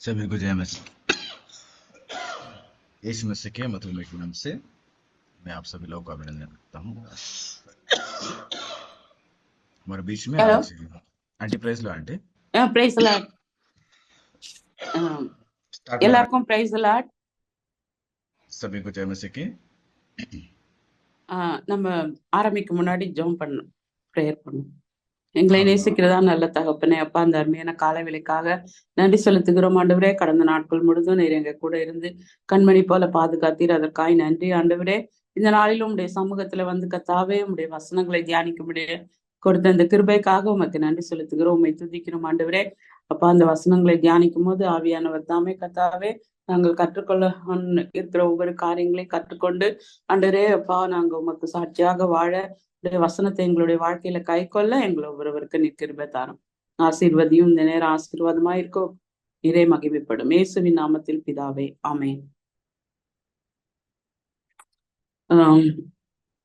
सभी को जय मसीह। यीशु मसीह के मधुमेह के नाम से मैं आप सभी लोगों का अभिनंदन करता हूँ। हमारे बीच में Hello. आज aunty press low aunty Praise the Lord. Start में எல்லாருக்கும் praise the Lord. सभी को जय मसीह की। நம்ம ஆரம்பிக்க முன்னாடி ஜெபம் பண்ணணும், ப்ரேயர் பண்ணணும். எங்களை हम நேசிக்கிறதா நல்ல தகப்பனே, அப்பா அந்த அருமையான காலை வேளைக்காக நன்றி செலுத்துகிறோம் ஆண்டவரே. கடந்த நாட்கள் முழுதும் நீர் எங்க கூட இருந்து கண்மணி போல பாதுகாத்தீர், அதற்காய் நன்றி ஆண்டவரே. இந்த நாளிலும் உடைய சமூகத்துல வந்து கத்தாவே உடைய வசனங்களை தியானிக்க முடிய கொடுத்த அந்த கிருபைக்காக உமக்கு நன்றி செலுத்துகிறோம், உண்மை துதிக்கிறோம் ஆண்டவரே. அப்பா அந்த வசனங்களை தியானிக்கும் போது ஆவியானவர் தாமே கத்தாவே நாங்கள் கற்றுக்கொள்ள இருக்கிற ஒவ்வொரு காரியங்களையும் கற்றுக்கொண்டு ஆண்டவரே அப்பா நாங்க உமக்கு சாட்சியாக வாழ வசனத்தை எங்களுடைய வாழ்க்கையில கை கொள்ள எங்களை ஒவ்வொருவருக்கு நிற்கிருப தாரும். ஆசீர்வதியும் இந்த நேரம் ஆசீர்வாதமா இருக்கும், இறை மகிமைப்படும். இயேசுவின் நாமத்தில் பிதாவே, ஆமென்.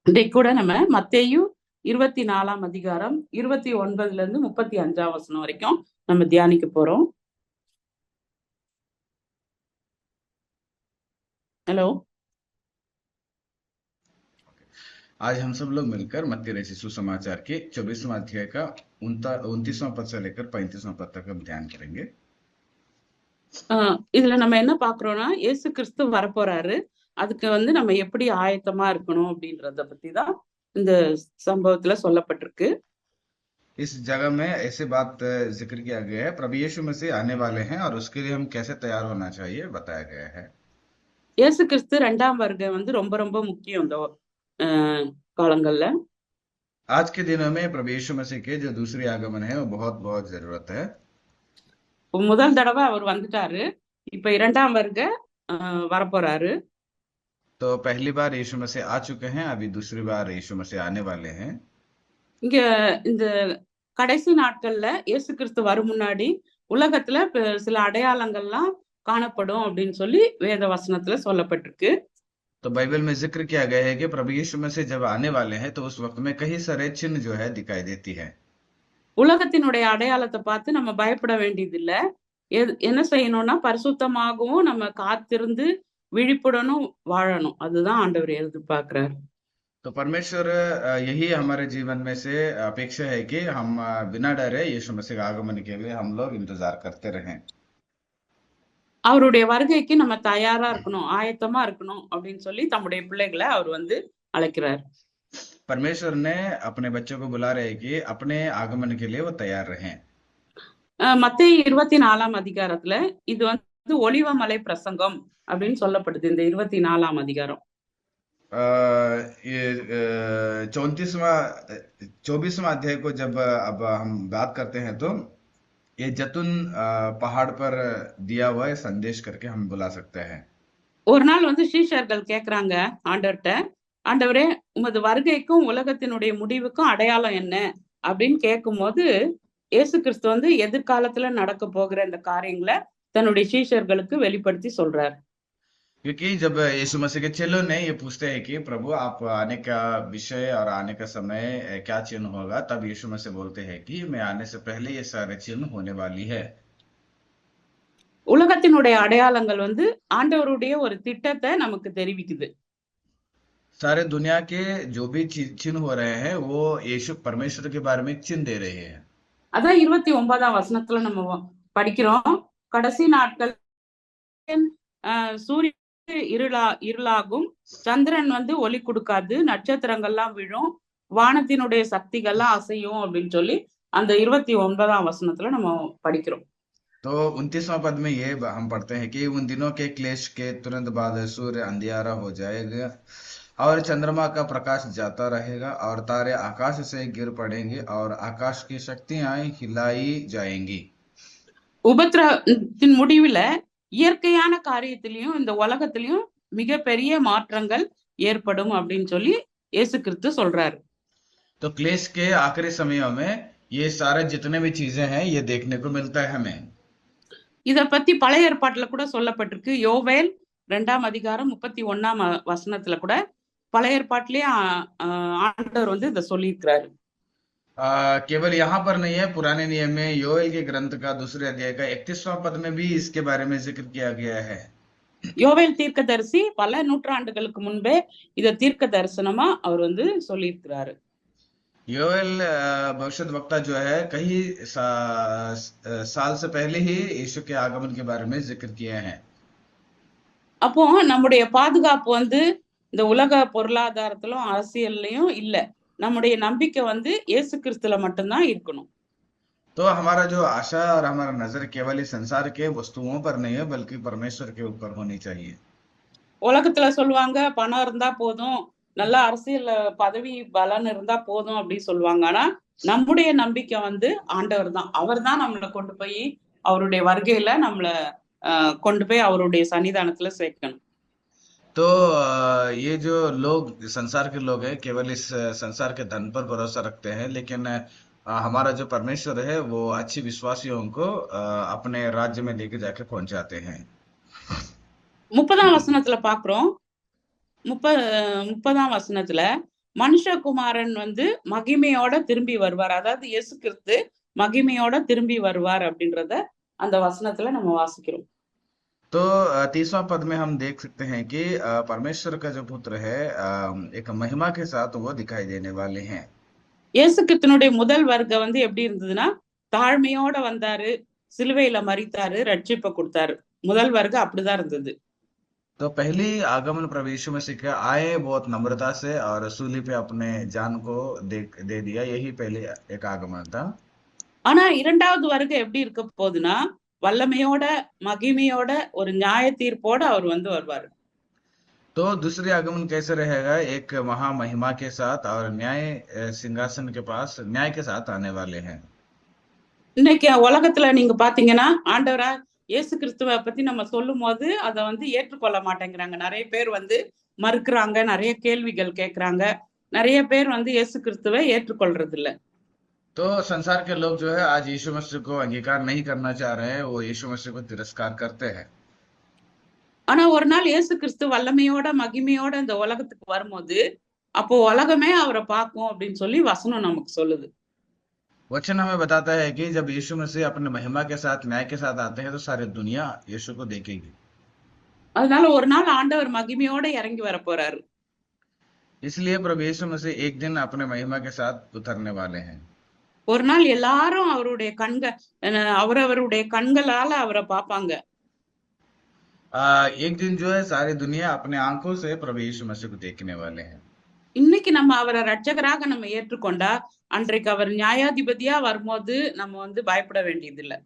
இன்றைக்கு கூட நம்ம மத்தேயு 24 அதிகாரம் 29 இருந்து 35 வசனம் வரைக்கும் நம்ம தியானிக்க போறோம். हेलो, आज हम सब लोग मिलकर मत्ती रचित सुसमाचार के 24वां अध्याय का 29वां पद से लेकर 35वां पद तक हम ध्यान करेंगे। இதுல நம்ம என்ன பாக்குறோம்னா, இயேசு கிறிஸ்து வரப்போறாரு, அதுக்கு வந்து நம்ம எப்படி ஆயத்தமா இருக்கணும் அப்படின்றத பத்தி தான் இந்த சம்பவத்துல சொல்லப்பட்டிருக்கு. इस जगह में ऐसे बात जिक्र किया गया है, प्रभु यीशु मसीह आने वाले हैं और उसके लिए हम कैसे तैयार होना चाहिए बताया गया है। இயேசு கிறிஸ்து 2ஆம் வருகை வந்து ரொம்ப ரொம்ப முக்கியம் இந்த காலங்கள்ல. आज के दिनों में प्रभु यीशु मसीह के जो दूसरी आगमन है वो बहुत बहुत जरूरत है। முதல் தடவை அவர் வந்துட்டாரு, இப்ப 2ஆம் வருகை வரப்போறாரு. तो पहली बार यीशु मसीह आ चुके हैं, अभी दूसरी बार यीशु मसीह आने वाले हैं। இங்க இந்த கடைசி நாட்கள்ல இயேசு கிறிஸ்து வரும் முன்னாடி உலகத்துல சில அடையாளங்கள்லாம் காணப்படும் அப்படின்னு சொல்லி வேத வசனத்துல சொல்லப்பட்டிருக்கு. तो बाइबल में जिक्र किया गया है कि प्रभु यीशु मसीह जब आने वाले हैं तो उस वक्त में कई सारे चिन्ह जो है दिखाई देती है। உலகத்தினுடைய அடையாளத்தை பார்த்து நம்ம பயப்பட வேண்டியது இல்ல. என்ன செய்யணும்னா பரிசுத்தமாகவும் நம்ம காத்திருந்து விழிப்புடனும் வாழணும், அதுதான் ஆண்டவர் எதிர்பார்க்கிறார். तो परमेश्वर यही हमारे जीवन में से अपेक्षा है कि हम बिना डरे यीशु मसीह के आगमन के लिए हम लोग इंतजार करते रहें। அவருடைய வருகைக்கு நம்ம தயாரா இருக்கணும், ஆயத்தமா இருக்கணும் அப்படின்னு சொல்லி தம்முடைய பிள்ளைகளை அவர் வந்து அழைக்கிறார். परमेश्वर ने अपने बच्चों को बुला रहे हैं कि अपने आगमन के लिए वो तैयार रहें। மத்தேயு 24ஆம் அதிகாரத்துல இது வந்து ஒலிவமலை பிரசங்கம் அப்படின்னு சொல்லப்படுது. இந்த 24ஆம் அதிகாரம் 24वां अध्याय को जब अब हम बात करते हैं तो ये जैतून पहाड़ पर दिया हुआ है संदेश करके हम बुला सकते हैं। ஒரு நாள் வந்து சீஷர்கள் கேக்குறாங்க ஆண்டவர்கிட்ட, ஆண்டவரே உமது வருகைக்கும் உலகத்தினுடைய முடிவுக்கும் அடையாளம் என்ன அப்படின்னு கேட்கும் போது இயேசு கிறிஸ்து வந்து எதிர்காலத்துல நடக்க போகிற இந்த காரியங்களை தன்னுடைய சீஷர்களுக்கு வெளிப்படுத்தி சொல்றார். क्योंकि जब यीशु मसीह के चेलों ने ये पूछते हैं कि प्रभु आप आने का विषय और आने का समय क्या चिन्ह होगा, तब यीशु मसीह बोलते हैं कि मैं आने से पहले ये सारे चिन्ह होने वाली है। உலகத்தினுடைய அடையாளங்கள் வந்து ஆண்டவருடைய ஒரு திட்டத்தை நமக்கு தெரிவிக்குது. सारे दुनिया के जो भी चिन्ह हो रहे हैं वो यीशु परमेश्वर के बारे में चिन्ह दे रहे हैं। அதான் 29ஆம் வசனத்துல நம்ம படிக்கிறோம், கடைசி நாட்கள் சூரிய இருளாகும், சந்திரன் வந்து ஒளி கொடுக்காது, நட்சத்திரங்கள்லாம் விழும், வானத்தினுடைய சக்திகள்லாம் அசையும் அப்படின்னு சொல்லி அந்த 29ஆம் வசனத்துல நம்ம படிக்கிறோம். तो 29वां पद में ये हम पढ़ते हैं कि उन दिनों के क्लेश के तुरंत बाद सूर्य अंधियारा हो जाएगा और चंद्रमा का प्रकाश जाता रहेगा और तारे आकाश से गिर पड़ेंगे और आकाश की शक्तियां हिलाई जाएंगी। உபத்திரத்தின் முடிவுல இயற்கையான காரியத்திலையும் இந்த உலகத்திலையும் மிகப்பெரிய மாற்றங்கள் ஏற்படும் அப்படின்னு சொல்லி இயேசு கிறிஸ்து சொல்றாரு. तो क्लेश के आखिरी समयों में ये सारे जितने भी चीजें हैं ये देखने को मिलता है हमें। இத பத்தி பழைய ஏற்பாட்டுல கூட சொல்லப்பட்டிருக்கு. யோவேல் 2ஆம் அதிகாரம் 31ஆம் வசனத்துல கூட பழைய ஏற்பாட்டிலேயே ஆண்டவர் வந்து இத சொல்லியிருக்கிறாரு. केवल यहाँ पर नहीं है, पुराने नियम में योएल के ग्रंथ का दूसरे अध्याय का 31वां पद में भी इसके बारे में जिक्र किया गया है। யோவேல் தீர்க்கதரிசி பல நூற்றாண்டுகளுக்கு முன்பே இத தீர்க்க தரிசனமா அவர் வந்து சொல்லியிருக்கிறாரு. योएल भविष्य वक्ता जो है कई साल से पहले ही यीशु के आगमन के बारे में जिक्र किए हैं। அப்போ நம்முடைய பாதுகாப்பு வந்து இந்த உலக பொருளாதாரத்திலும் அரசியல்லையும் இல்ல. நம்முடைய நம்பிக்கை வந்து இயேசு கிறிஸ்துல மட்டும்தான் இருக்கணும். तो हमारा जो आशा और हमारा नजर केवल इस संसार के वस्तुओं पर नहीं है, बल्कि परमेश्वर के ऊपर होनी चाहिए। உலகத்துல சொல்லுவாங்க பணம் இருந்தா போதும், நல்ல அரசியல் பதவி பலன் இருந்தா போதும் அப்படின்னு சொல்லுவாங்க. ஆனா நம்முடைய நம்பிக்கை வந்து ஆண்டவர் தான். அவர் தான் நம்மளை கொண்டு போய் அவருடைய வருகையில நம்மளை கொண்டு போய் அவருடைய சன்னிதானத்துல சேர்க்கணும். तो ये जो लोग संसार के लोग हैं केवल इस संसार के धन पर भरोसा रखते हैं, लेकिन हमारा जो परमेश्वर है वो अच्छी विश्वासियों को अपने राज्य में लेके जाके पहुंचाते हैं। 30ஆம் வசனத்துல பாக்குறோம். 30ஆம் வசனத்துல மனுஷகுமாரன் வந்து மகிமையோட திரும்பி வருவார். அதாவது இயேசு கிறிஸ்து மகிமையோட திரும்பி வருவார் அப்படின்றத அந்த வசனத்துல நம்ம வாசிக்கிறோம். तो 30वां पद में हम देख सकते हैं कि परमेश्वर का जो पुत्र है एक महिमा के साथ वो दिखाई देने वाले हैं। இயேசு கிறிஸ்துனுடைய முதல் வருகை வந்து எப்படி இருந்ததுன்னா, தாழ்மையோட வந்தாரு, சிலுவையில மரித்தாரு, ரட்சிப்பை கொடுத்தாரு. முதல் வருகை அப்படிதான் இருந்தது. तो पहली आगमन प्रभु यीशु मसीह के आए बहुत नम्रता से और सूली पे अपने जान को दे दिया, यही पहले एक आगमन था। ஆனா இரண்டாவது வருகை எப்படி இருக்க போகுதுன்னா, வல்லமையோட மகிமையோட ஒரு நியாய தீர்ப்போட அவர் வந்து வருவாரு. तो दूसरी आगमन कैसे रहेगा? एक महा महिमा के साथ और न्याय सिंहासन के पास न्याय के साथ आने वाले हैं। இன்னைக்கு உலகத்துல நீங்க பாத்தீங்கன்னா ஆண்டவரா இயேசு கிறிஸ்துவை பத்தி நம்ம சொல்லும் போது அதை வந்து ஏற்றுக்கொள்ள மாட்டேங்கிறாங்க. நிறைய பேர் வந்து மறுக்கிறாங்க, நிறைய கேள்விகள் கேட்கறாங்க, நிறைய பேர் வந்து இயேசு கிறிஸ்துவை ஏற்றுக்கொள்றது இல்ல. तो संसार के लोग जो है आज यीशु मसीह को अंगीकार नहीं करना चाह रहे हैं, वो यीशु मसीह को तिरस्कार करते हैं। ஆனா ஒரு நாள் இயேசு கிறிஸ்து வல்லமையோட மகிமையோட இந்த உலகத்துக்கு வரும்போது அப்போ உலகமே அவரை பார்க்கும் அப்படின்னு சொல்லி வசனம் நமக்கு சொல்லுது. वचन हमें बताता है कि जब यीशु मसीह अपने महिमा के साथ न्याय के साथ आते हैं तो सारी दुनिया यीशु को देखेगी। அதனால ஒரு நாள் ஆண்டவர் மகிமையோட இறங்கி வர போறாரு. इसलिए प्रभु यीशु मसीह एक दिन अपने महिमा के साथ उतरने वाले हैं। ஒரு நாள் எல்லாரும் அவருடைய அவரவருடைய கண்களால அவரை பார்ப்பாங்க. एक दिन जो है सारी दुनिया अपने आंखों से प्रभु यीशु मसीह को देखने वाले हैं। இன்னைக்கு நம்ம அவரை ரட்சகராக நம்ம ஏற்றுக்கொண்டா அன்றைக்கு அவர் நியாயாதிபதியா வரும்போது நம்ம வந்து பயப்பட வேண்டியதில்லை.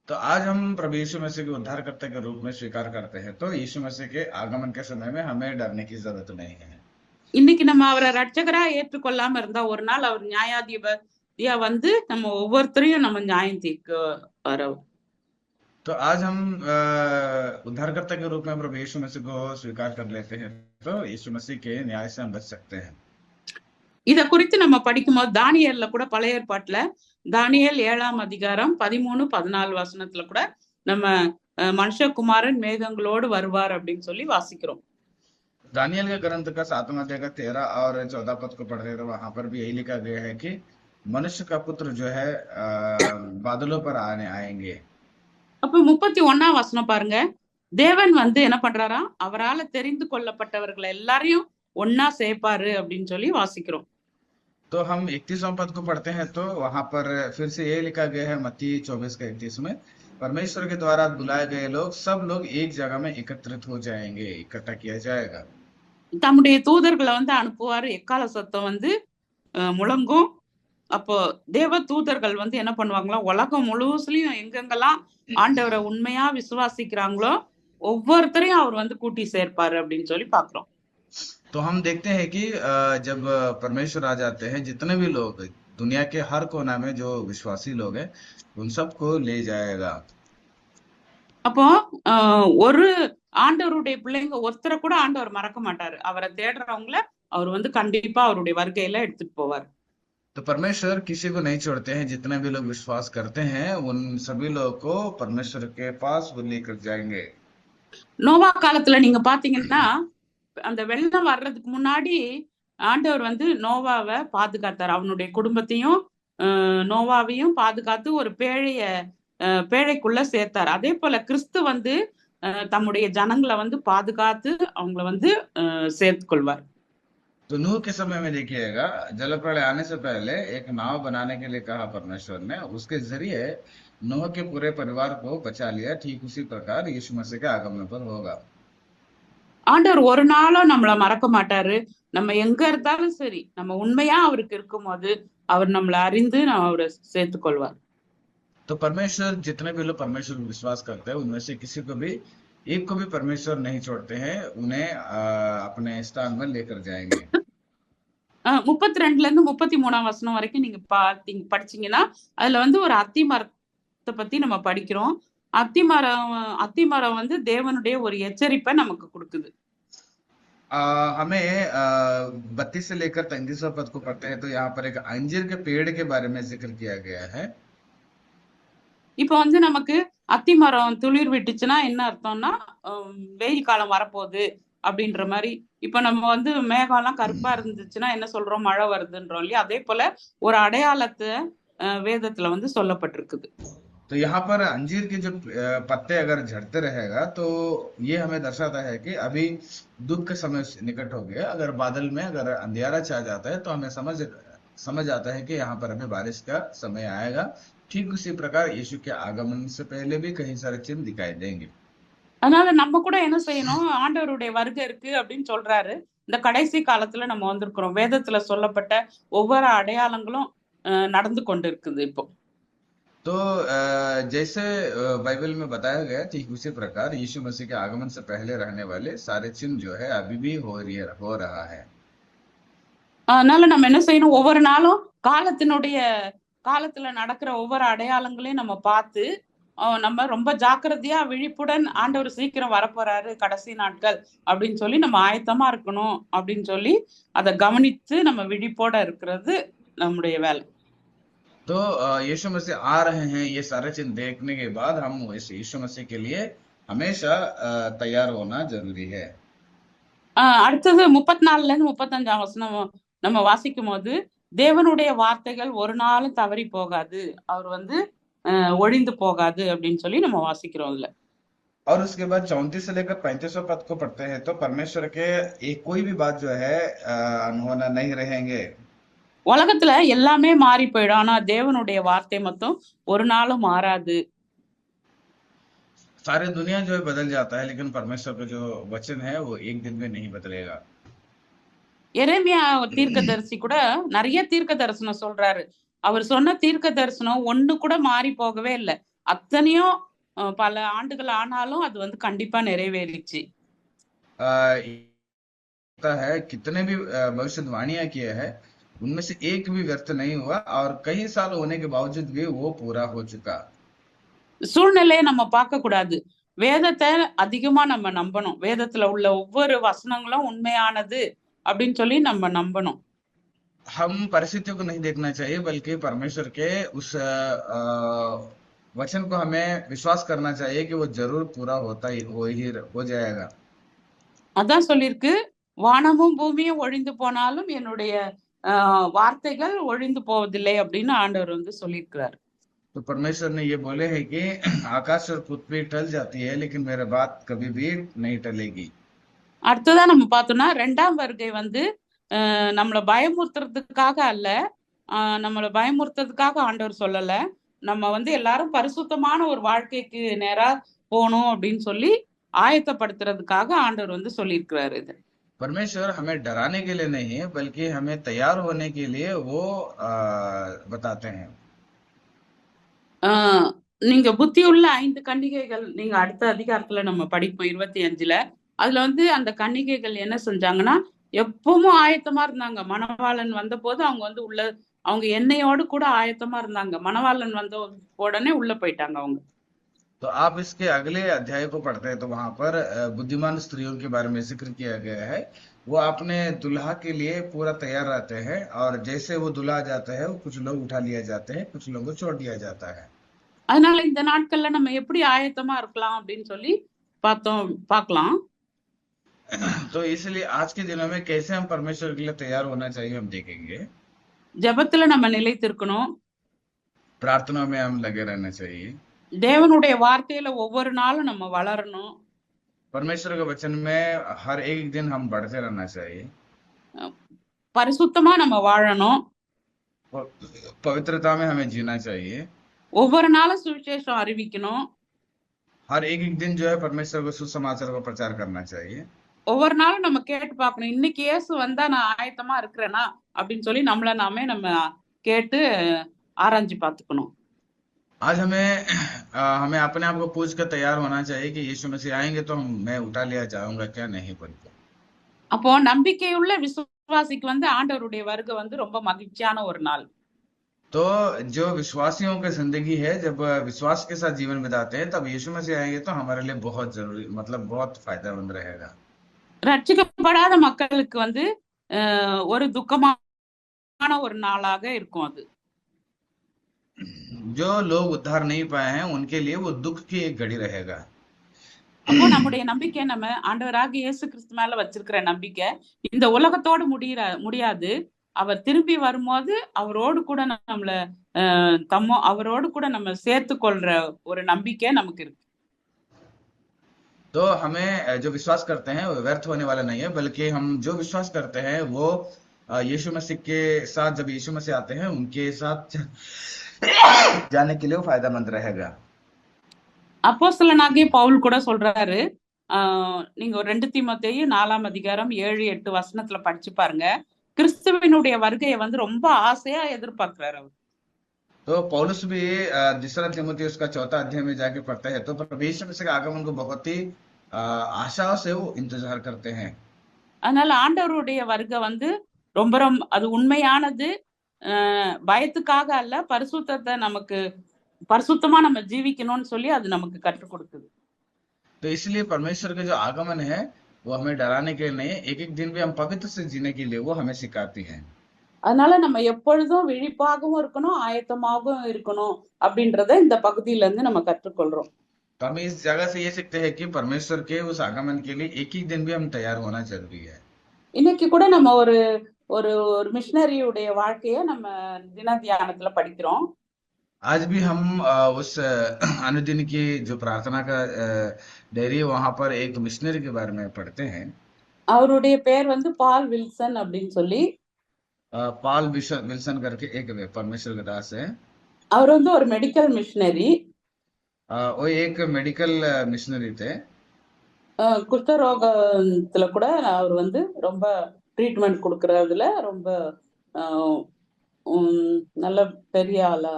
तो आज हम प्रभु यीशु मसीह के उद्धारकर्ता के रूप में स्वीकार करते हैं, तो यीशु मसीह के आगमन के समय में हमें डरने की जरूरत नहीं है। இன்னைக்கு நம்ம அவரை ரட்சகரா ஏற்றுக்கொள்ளாம இருந்தா ஒரு நாள் அவர் நியாயாதிபதியா வந்து நம்ம ஒவ்வொருத்தரையும் நம்ம நியாயம் தீர்க்க வர. तो आज हम उद्धारकर्ता के रूप में प्रभु यीशु मसीह को स्वीकार कर लेते हैं, तो यीशु मसीह के न्याय से हम बच सकते हैं। இத குறித்து நம்ம படிக்கும்போது தானியேல்ல கூட பழைய ஏற்பாட்டுல தானியேல் 7ஆம் அதிகாரம் 13-14 வசனத்துல கூட நம்ம மனுஷகுமாரன் மேகங்களோடு வருவார் அப்படின்னு சொல்லி வாசிக்கிறோம். दानियल के ग्रंथ का 7वां अध्याय का 13 और 14 पद को पढ़ रहे तो वहां पर भी यही लिखा गया है कि मनुष्य का पुत्र जो है बादलों पर आएंगे। அப்ப 31ஆம் வசனம் பாருங்க. தேவன் வந்து என்ன பண்றாரா, அவரால தெரிந்து கொள்ளப்பட்டவர்களை எல்லாரையும் ஒன்னா சேர்ப்பாரு அப்படின்னு சொல்லி வாசிக்கிறோம். तो हम 31वां पद को पढ़ते हैं तो वहां पर फिर से ये लिखा गया है मत्ती 24:31 में, परमेश्वर के द्वारा बुलाए गए लोग सब लोग एक जगह में एकत्रित हो जाएंगे, इकट्ठा किया जाएगा। தம்முடைய தூதர்களை வந்து அனுப்புவாரு, எக்கால சத்தம் வந்து முழங்கும். அப்போ தேவ தூதர்கள் வந்து என்ன பண்ணுவாங்களா, உலகம் முழுசுலயும் எங்கெங்கெல்லாம் ஆண்டவரை உண்மையா விசுவாசிக்கிறாங்களோ ஒவ்வொருத்தரையும் அவர் வந்து கூட்டி சேர்ப்பாரு அப்படின்னு சொல்லி பாக்குறோம். तो हम देखते हैं कि जब परमेश्वर आ जाते हैं जितने भी लोग दुनिया के हर कोना में जो विश्वासी लोग हैं उन सबको ले जाएगा। அப்போ ஒரு ஆண்டவருடைய பிள்ளைங்க ஒருத்தரை கூட ஆண்டவர் மறக்க மாட்டாரு. அவரை தேடுறவங்கள அவர் வந்து கண்டிப்பா அவருடைய வருகையில எடுத்துட்டு போவார். तो परमेश्वर किसी को नहीं छोड़ते हैं, जितने भी लोग विश्वास करते हैं उन सभी लोगों को परमेश्वर के पास वो लेकर जाएंगे। நோவா காலத்துல நீங்க பாத்தீங்கன்னா அந்த வெள்ளம் வர்றதுக்கு முன்னாடி ஆண்டவர் வந்து நோவாவை பாதுகாத்தார், அவனுடைய குடும்பத்தையும் நோவாவையும் பாதுகாத்து ஒரு பேழைக்குள்ள சேர்த்தார். அதே போல கிறிஸ்து வந்து தம்முடைய ஜனங்களை வந்து பாதுகாத்து அவங்கள வந்து சேர்த்து கொள்வார். तो नूह के समय में देखिएगा, जल प्रलय आने से पहले एक नाव बनाने के लिए कहा परमेश्वर ने, उसके जरिए नूह के पूरे परिवार को बचा लिया। ठीक उसी प्रकार यीशु मसीह के आगमन पर होगा। ஆண்டவர் ஒரு நாளும் நம்மள மறக்க மாட்டாரு. நம்ம எங்க இருந்தாலும் சரி, நம்ம உண்மையா அவருக்கு இருக்கும்போது அவர் நம்மளை அறிந்து அவரை சேர்த்து கொள்வார். तो परमेश्वर, जितने भी लोग परमेश्वर पर विश्वास करते हैं, उनमें से किसी को भी, एक को भी परमेश्वर नहीं छोड़ते हैं, उन्हें अपने स्थान में लेकर जाएंगे। 32ல இருந்து 33ஆம் வசனம் வரைக்கும் நீங்க படிச்சீங்கன்னா அதுல வந்து ஒரு அத்தி மரத்தை பத்தி நம்ம படிக்கிறோம். அத்திமரம் வந்து தேவனுடைய ஒரு எச்சரிப்பை நமக்கு கொடுக்குது. हमें 32 से लेकर 33वां पद को पढ़ते हैं तो यहाँ पर एक अंजीर के पेड़ के बारे में जिक्र किया गया है। இப்ப வந்து நமக்கு அத்திமரம் துளிர் விட்டுச்சுன்னா என்ன அர்த்தம்னா வெயில் காலம் வரப்போகுது அப்படின்ற மாதிரி. இப்ப நம்ம வந்து மேகம் எல்லாம் கருப்பா இருந்துச்சுன்னா என்ன சொல்றோம், மழை வருதுன்றோம் இல்லையா? அதே போல ஒரு அடையாளத்தை வேதத்துல வந்து சொல்லப்பட்டிருக்குது. तो यहाँ पर अंजीर के जो पत्ते अगर झड़ते रहेगा तो ये हमें दर्शाता है कि अभी दुख का समय निकट हो गया। अगर बादल में अगर अंधियारा छा जाता है तो हमें समझ आता है कि यहाँ पर हमें बारिश का समय आएगा। ठीक उसी प्रकार यीशु के आगमन से पहले भी कई सारे चिन्ह दिखाई देंगे। அதனால நம்ம கூட என்ன செய்யணும், ஆண்டவருடைய வருகை இருக்கு அப்படின்னு சொல்றாரு. இந்த கடைசி காலத்துல நம்ம வந்திருக்கிறோம். வேதத்துல சொல்லப்பட்ட ஒவ்வொரு அடையாளங்களும் நடந்து கொண்டு இருக்குது இப்போ. तो जैसे बाइबल में बताया गया, ठीक उसी प्रकार यीशु मसीह के आगमन से पहले रहने वाले सारे चिन्ह जो है अभी भी हो रहा है। அதனால நம்ம என்ன செய்யணும், ஒவ்வொரு நாளும் காலத்துல நடக்கிற ஒவ்வொரு அடையாளங்களையும் நம்ம பார்த்து நம்ம ரொம்ப ஜாக்கிரதையா விழிப்புடன் ஆண்டவர் சீக்கிரம் வரப்போறாரு கடைசி நாட்கள் அப்படின்னு சொல்லி நம்ம ஆயத்தமா இருக்கணும் அப்படின்னு சொல்லி அதை கவனித்து நம்ம விழிப்போட இருக்கிறது நம்முடைய வேலை. तो यीशु मसीह आ रहे हैं, ये सारे चिन्ह देखने के बाद हम इस यीशु मसीह के लिए हमेशा तैयार होना जरूरी है। அடுத்தது 34ல இருந்து 35ஆம் வசனம் நம்ம வாசிக்கும் போது, தேவனுடைய வார்த்தைகள் ஒரு நாளும் தவறி போகாது, அவர் வந்து ஒழிந்து போகாது அப்படின்னு சொல்லி நம்ம வாசிக்கிறோம் அதுல. और उसके बाद 34 से लेकर 35वां पद को पढ़ते हैं तो परमेश्वर के एक कोई भी बात जो है अनहोना नहीं रहेंगे। உலகத்துல எல்லாமே மாறி போயிடும், ஆனா தேவனுடைய வார்த்தை மட்டும் ஒரு நாளும் மாறாது. सारे दुनिया जो है बदल जाता है, लेकिन परमेश्वर का जो वचन है वो एक दिन में नहीं बदलेगा। எரேமியா தீர்க்கதரிசி கூட நிறைய தீர்க்க தரிசனம் சொல்றாரு. அவர் சொன்ன தீர்க்க தரிசனம் ஒண்ணு கூட மாறி போகவே இல்லை. அத்தனையும் பல ஆண்டுகள் ஆனாலும் அது வந்து கண்டிப்பா நிறைவேறிச்சு. है कितने भी भविष्यवाणियां किए हैं, उनमें से एक भी व्यर्थ नहीं हुआ और कई साल होने के बावजूद भी वो पूरा हो चुका। சூழ்நிலையை நம்ம பார்க்க கூடாது, வேதத்தை அதிகமா நம்ம நம்பணும். வேதத்துல உள்ள ஒவ்வொரு வசனங்களும் உண்மையானது அப்படின்னு சொல்லி நம்ம நம்பணும். हम परिस्थितियों को नहीं देखना चाहिए, बल्कि परमेश्वर के उस वचन को हमें विश्वास करना चाहिए कि वो जरूर पूरा हो जाएगा। அதான் சொல்லிருக்கு, வானமும் பூமியும் ஒழிந்து போனாலும் என்னுடைய வார்த்தைகள் ஒழிந்து போவதில்லை அப்படின்னு ஆண்டவர் வந்து சொல்லியிருக்கிறார். तो परमेश्वर ने ये बोले है कि आकाश और पृथ्वी टल जाती है, लेकिन मेरा बात कभी भी नहीं टलेगी। அடுத்ததா நம்ம பார்த்தோம்னா, 2ஆம் வருகை வந்து நம்மளை பயமுறுத்துறதுக்காக அல்ல, நம்மளை பயமுறுத்துறதுக்காக ஆண்டவர் சொல்லல. நம்ம வந்து எல்லாரும் பரிசுத்தமான ஒரு வாழ்க்கைக்கு நேரா போகணும் அப்படின்னு சொல்லி ஆயத்தப்படுத்துறதுக்காக ஆண்டவர் வந்து சொல்லியிருக்கிறாரு. இது परमेश्वर हमें डराने के लिए नहीं है, बल्कि हमें तैयार होने के लिए वो बताते हैं। நீங்க புத்தியுள்ள 5 கன்னிகைகள் நீங்க அடுத்த அதிகாரத்துல நம்ம படிப்போம் 25ல. அதுல வந்து அந்த கன்னிகைகள் என்ன செஞ்சாங்கன்னா, எப்பவும் ஆயத்தமா இருந்தாங்க. மணவாளன் வந்த போது அவங்க வந்து அவங்க எண்ணெயோடு கூட ஆயத்தமா இருந்தாங்க. மணவாளன் வந்த உடனே உள்ள போயிட்டாங்க அவங்க. तो आप इसके अगले अध्याय को पढ़ते हैं तो वहां पर बुद्धिमान स्त्रियों के बारे में जिक्र किया गया है। वो अपने दुल्हा के लिए पूरा तैयार रहते हैं और जैसे वो दुल्हा जाता है, वो कुछ लोग उठा लिया जाते हैं, कुछ लोगों को छोड़ दिया जाता है। அதனால இந்த நாட்கள்ல நம்ம எப்படி ஆயத்தமா இருக்கலாம் அப்படின்னு சொல்லி பார்க்கலாம். तो इसलिए आज के दिनों में कैसे हम परमेश्वर के लिए तैयार होना चाहिए हम देखेंगे। ஜெபத்துல நம்ம நிலைத்திருக்கணும். प्रार्थना में हम लगे रहना चाहिए। தேவனுடைய வார்த்தையில ஒவ்வொரு நாளும் நம்ம வளரணும். परमेश्वर के वचन में हर एक दिन हम बढ़ते रहना चाहिए। அஹ் பரிசுத்தமா நம்ம வாழணும். पवित्रता में हमें जीना चाहिए। ஒவ்வொரு நாளும் சுவிசேஷம் அறிவிக்கணும். हर एक एक दिन जो है परमेश्वर को सुसमाचार का प्रचार करना चाहिए। ஒவ்வொரு நாளும் நம்ம கேட்டு பார்க்கணும், இன்னைக்கு இயேசு வந்தா நான் ஆயத்தமா இருக்கிறேனா அப்படின்னு சொல்லி நம்மள நாமே நம்ம கேட்டு ஆராய்ஞ்சு பார்த்துக்கணும். आज हमें अपने आप को पूछ कर तैयार होना चाहिए कि यीशु मसीह आएंगे तो मैं उठा लिया जाऊंगा क्या नहीं बोलकर। அப்போ நம்பிக்கையுள்ள விசுவாசிக்கு வந்து ஆண்டவருடைய வருகை வந்து ரொம்ப மகிழ்ச்சியான ஒரு நாள். तो जो विश्वासियों की जिंदगी है, जब विश्वास के साथ जीवन बिताते हैं, तब यीशु मसीह आएंगे तो हमारे लिए बहुत जरूरी, मतलब बहुत फायदेमंद रहेगा। ரட்சிக்கப்படாத மக்களுக்கு வந்து ஒரு துக்கமான ஒரு நாளாக இருக்கும் அது. जो लोग उद्धार नहीं पाए हैं उनके लिए वो दुख की एक घड़ी रहेगा। அப்போ நம்முடைய நம்பிக்கை நம்ம ஆண்டவராக இயேசு கிறிஸ்து மேல வச்சிருக்கிற நம்பிக்கை இந்த உலகத்தோடு முடியாது. அவர் திரும்பி வரும்போது அவரோடு கூட நம்மள அவரோடு கூட நம்ம சேர்த்து கொள்ற ஒரு நம்பிக்கை நமக்கு இருக்கு. तो हमें जो विश्वास करते हैं वो व्यर्थ होने वाला नहीं है, बल्कि हम जो विश्वास करते हैं वो यीशु मसीह के साथ, जब यीशु मसीह आते हैं उनके साथ जाने के लिए वो फायदेमंद रहेगा। அப்போஸ்தலனாகிய பவுல் கூட சொல்றாரு, நீங்க 2 தீமோத்தேயு 4ஆம் அதிகாரம் 7-8 வசனத்துல படிச்சு பாருங்க. கிறிஸ்துவினுடைய வருகையை வந்து ரொம்ப ஆசையா எதிர்பார்க்கிறாரு அவர். तो पौलुस भी दूसरा तीमुथियुस का 4 अध्याय में जाके पढ़ते हैं, तो प्रभु यीशु मसीह के आगमन को बहुत ही आशा से वो इंतजार करते हैं। அதனால ஆண்டவருடைய வருகை வந்து ரொம்ப ரொம்ப அது உண்மையானது. பயத்துக்காக அல்ல, பரிசுத்தத்தை நமக்கு பரிசுத்தமா நம்ம ஜீவிக்கணும்னு சொல்லி அது நமக்கு கற்றுக் கொடுக்குது. तो इसलिए परमेश्वर का जो आगमन है वो हमें डराने के लिए नहीं, एक एक दिन भी हम पवित्र से जीने के लिए वो हमें सिखाती है। அதனால நம்ம எப்பொழுதும் விழிப்பாகவும் இருக்கணும், ஆயத்தமாகவும் இருக்கணும் அப்படின்றத இந்த பகுதியில இருந்து நம்ம கற்றுக்கொள்றோம். तो हम इस जगह से ये सीखते हैं कि परमेश्वर के उस आगमन के लिए एक एक दिन भी हम तैयार होना जरूरी है। இன்னைக்கு கூட நம்ம ஒரு ஒரு மிஷனரியுடைய வாழ்க்கைய நம்ம தின தியானத்துல படிக்கிறோம். आज भी हम उस अनुदिन की जो प्रार्थना का डायरी, वहां पर एक मिशनरी के बारे में पढ़ते हैं। அவருடைய பெயர் வந்து பால் வில்சன் அப்படின்னு சொல்லி. पाल विल्सन करके एक परमेश्वर का दास है। அவர் வந்து ஒரு மெடிக்கல் மிஷனரி. वो एक मेडिकल मिशनरी थे। குஷ்டரோகத்துல கூட அவர் வந்து ரொம்ப ட்ரீட்மெண்ட் கொடுக்கறதுல ரொம்ப நல்ல பெரிய ஆளா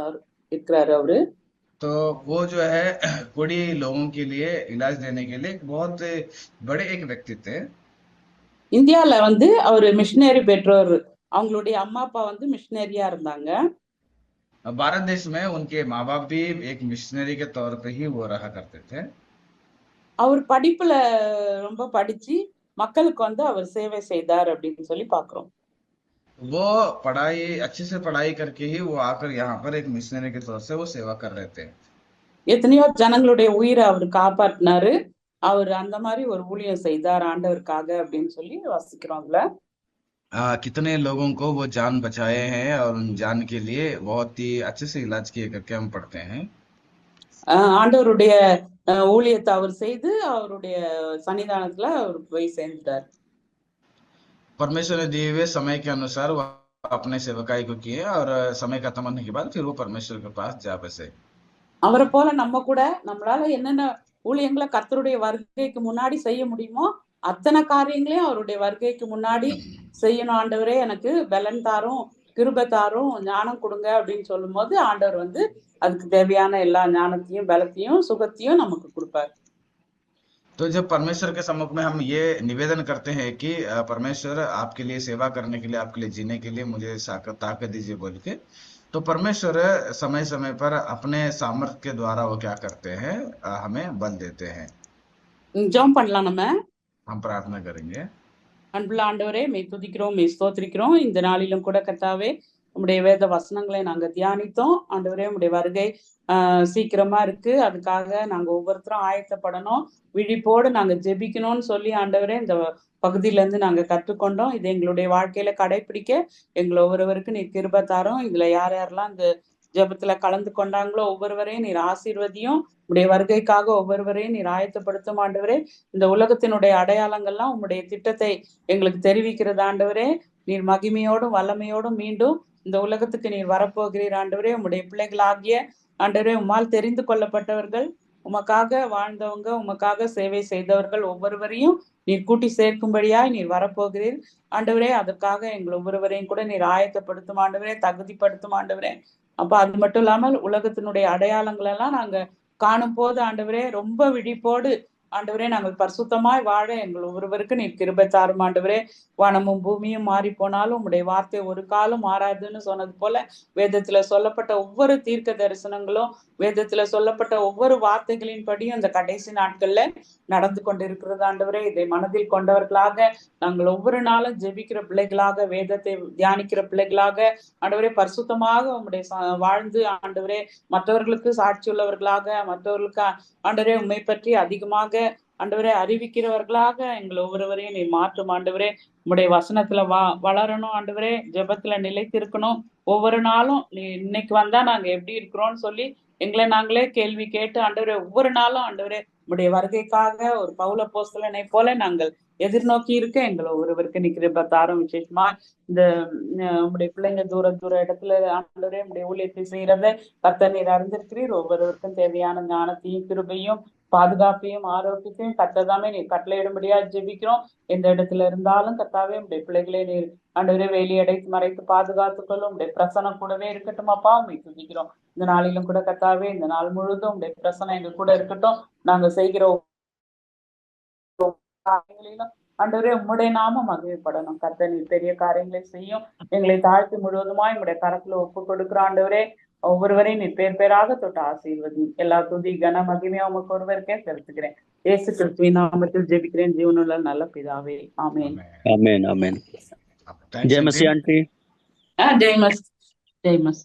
இருக்கிறாரு அவரு. तो वो जो है कोड़ी लोगों के लिए इलाज देने के लिए बहुत बड़े एक व्यक्ति थे। இந்தியால வந்து அவர் மிஷனரி பெற்றோர், அவங்களுடைய அம்மா அப்பா வந்து மிஷனரியா இருந்தாங்க. भारत देश में उनके माँ बाप भी एक मिशनरी के तौर पे ही वो रहा करते थे। அவர் படிப்புல ரொம்ப படிச்சு மக்களுக்கு வந்து அவர் சேவை செய்தார் அப்படின்னு சொல்லி பாக்குறோம். वो पढ़ाई अच्छे से पढ़ाई करके ही वो आकर यहाँ पर एक मिशनरी के तौर से वो सेवा कर रहे थे। எத்தனையோ ஜனங்களுடைய உயிரை அவர் காப்பாற்றினாரு. அவர் அந்த மாதிரி ஒரு ஊழியம் செய்தார் ஆண்டவருக்காக அப்படின்னு சொல்லி வாசிக்கிறோம். அதுல कितने लोगों को वो जान बचाए हैं और उन जान के लिए बहुत ही अच्छे से इलाज किए करके हम पढ़ते हैं। ஆண்டவருடைய ஊழியத்தை அவர் செய்து அவருடைய சன்னிதானத்துல அவர் போய் சேர்ந்தார். परमेश्वर ने दिए हुए समय के अनुसार वो अपने सेवकाई को किए और समय खत्म होने के बाद फिर वो परमेश्वर के पास जा बसे। அவரை போல நம்ம கூட நம்மளால என்னென்ன ஊழியங்களை கர்த்தருடைய வருகைக்கு முன்னாடி செய்ய முடியுமோ அத்தனை காரியங்களையும் அவருடைய வருகைக்கு முன்னாடி செய்யணும். ஆண்டவரே எனக்கு பலன் தாரும், கிருபை தாரும், ஞானம் கொடுங்க அப்படின்னு சொல்லும் போது ஆண்டவர் வந்து அதுக்கு தேவையான எல்லா ஞானத்தையும் பலத்தையும் சுகத்தையும் நமக்கு கொடுப்பார். तो जब परमेश्वर के सम्मुख में हम ये निवेदन करते हैं कि परमेश्वर आपके लिए सेवा करने के लिए, आपके लिए जीने के लिए मुझे ताकत दीजिए बोल के, तो परमेश्वर समय समय पर अपने सामर्थ्य के द्वारा वो क्या करते हैं, हमें बल देते हैं। ஜெபம் பண்ணலாம். நம்ம हम प्रार्थना करेंगे। அன்புள்ள ஆண்டவரே, மெய் துதிக்கிறோம், மெய் ஸ்தோத்திரிக்கிறோம். இந்த நாளிலும் கூட கர்த்தாவே உம்முடைய வேத வசனங்களை நாங்க தியானித்தோம். ஆண்டவரே உம்முடைய வருகை சீக்கிரமா இருக்கு, அதுக்காக நாங்க ஒவ்வொருத்தரும் ஆயத்தப்படணும், விழிப்போடு நாங்க ஜெபிக்கணும்னு சொல்லி ஆண்டவரே இந்த பகுதியில இருந்து நாங்க கற்றுக்கொண்டோம். இது எங்களுடைய வாழ்க்கையில கடைபிடிக்க எங்களை ஒவ்வொருவருக்கு நீ கிருபை தாரும். இதுல யார் யாரெல்லாம் இந்த ஜெபத்துல கலந்து கொண்டாங்களோ ஒவ்வொருவரையும் நீர் ஆசீர்வதியும். உடைய வருகைக்காக ஒவ்வொருவரையும் நீர் ஆயத்தப்படுத்தும் ஆண்டவரே. இந்த உலகத்தினுடைய அடையாளங்கள்லாம் உம்முடைய திட்டத்தை எங்களுக்கு தெரிவிக்கிறது ஆண்டவரே. நீர் மகிமையோடும் வல்லமையோடும் மீண்டும் இந்த உலகத்துக்கு நீர் வரப்போகிறீர் ஆண்டவரே. உம்முடைய பிள்ளைகளாகிய ஆண்டவரே, உம்மால் தெரிந்து கொள்ளப்பட்டவர்கள், உமக்காக வாழ்ந்தவங்க, உமக்காக சேவை செய்தவர்கள் ஒவ்வொருவரையும் நீர் கூட்டி சேர்க்கும்படியாய் நீர் வரப்போகிறீர் ஆண்டவரே. அதற்காக எங்கள் ஒவ்வொருவரையும் கூட நீர் ஆயத்தப்படுத்தும் ஆண்டவரே, தகுதிப்படுத்தும் ஆண்டவரே. அப்ப அது மட்டும் இல்லாமல் உலகத்தினுடைய அடையாளங்கள் எல்லாம் நாங்க காணும் போது ஆண்டவரே ரொம்ப விழிப்போடு ஆண்டவரே நாங்கள் பரிசுத்தமாய் வாழ எங்கள் ஒவ்வொருவருக்கு நீர் கிருபை தாரும் ஆண்டவரே. வானமும் பூமியும் மாறி போனாலும் உம்முடைய வார்த்தை ஒரு காலம் மாறாதுன்னு சொன்னது போல வேதத்துல சொல்லப்பட்ட ஒவ்வொரு தீர்க்க தரிசனங்களும், வேதத்துல சொல்லப்பட்ட ஒவ்வொரு வார்த்தைகளின் படியும் இந்த கடைசி நாட்கள்ல நடந்து கொண்டிருக்கிறது ஆண்டவரே. இதை மனதில் கொண்டவர்களாக நாங்கள் ஒவ்வொரு நாளும் ஜெபிக்கிற பிள்ளைகளாக, வேதத்தை தியானிக்கிற பிள்ளைகளாக ஆண்டவரே பரிசுத்தமாக உம்முடைய வாழ்ந்து ஆண்டவரே மற்றவர்களுக்கு சாட்சியுள்ளவர்களாக, மற்றவர்களுக்கு ஆண்டவரே உண்மை பற்றி அதிகமாக ஆண்டவரே அறிவிக்கிறவர்களாக எங்கள் ஒவ்வொருவரையும் நீ மாற்றும் ஆண்டவரே. உம்முடைய வசனத்துல வளரணும் ஆண்டவரே, ஜெபத்துல நிலைத்திருக்கணும். ஒவ்வொரு நாளும் நீ இன்னைக்கு வந்தா நாங்க எப்படி இருக்கிறோம்னு சொல்லி எங்களை நாங்களே கேள்வி கேட்டு ஆண்டவரே ஒவ்வொரு நாளும் ஆண்டவரே உம்முடைய வருகைக்காக ஒரு பவுல அப்போஸ்தலனை போல நாங்கள் எதிர்நோக்கி இருக்க எங்களை ஒருவருக்கு நீ கிருபை தாரும். விசேஷமா இந்த உங்களுடைய பிள்ளைங்க தூர இடத்துல ஆண்டவரே உங்களுடைய ஊழியத்தை செய்யறத கர்த்தர் நீர் அறிந்திருக்கிறீர். ஒவ்வொருவருக்கும் தேவையான ஞானத்தையும் கிருபையும் பாதுகாப்பையும் ஆரோக்கியத்தையும் கர்த்ததாமே நீர் கட்டளையிடும்படியா ஜெபிக்கிறோம். எந்த இடத்துல இருந்தாலும் கர்த்தாவே உங்களுடைய பிள்ளைகளே நீர் ஆண்டவரே வேலி அடைத்து மறைத்து பாதுகாத்துக்கொள்ளும். உங்களுடைய பிரசனம் கூடவே இருக்கட்டும் அப்பா, உண்மை துதிக்கிறோம். இந்த நாளிலும் கூட கர்த்தாவே இந்த நாள் முழுவதும் உங்களுடைய பிரசனம் எங்க கூட இருக்கட்டும். நாங்க செய்கிற காரியங்களிலும் ஆண்டவரே உம்முடைய நாமம் மகிமைப்படணும். கர்த்தர் நீர் பெரிய காரியங்களை செய்யும். எங்களை தாழ்த்தி முழுவதுமாய் உங்களுடைய கரத்துல ஒப்பு கொடுக்குற ஆண்டவரே. ஒவ்வொருவரையும் நீ பேர் பேராக தொட்டு ஆசீர்வதி. எல்லா துதி கன மகிமையா உமக்கு ஒருவருக்கே செலுத்துகிறேன். இயேசு கிறிஸ்துவின் நாமத்தில் ஜெபிக்கிறேன் ஜீவனுள்ள நல்ல பிதாவே, ஆமென். ஆமென் ஆமென். ஜெயமசி ஆண்டி. ஜெயமஸ்.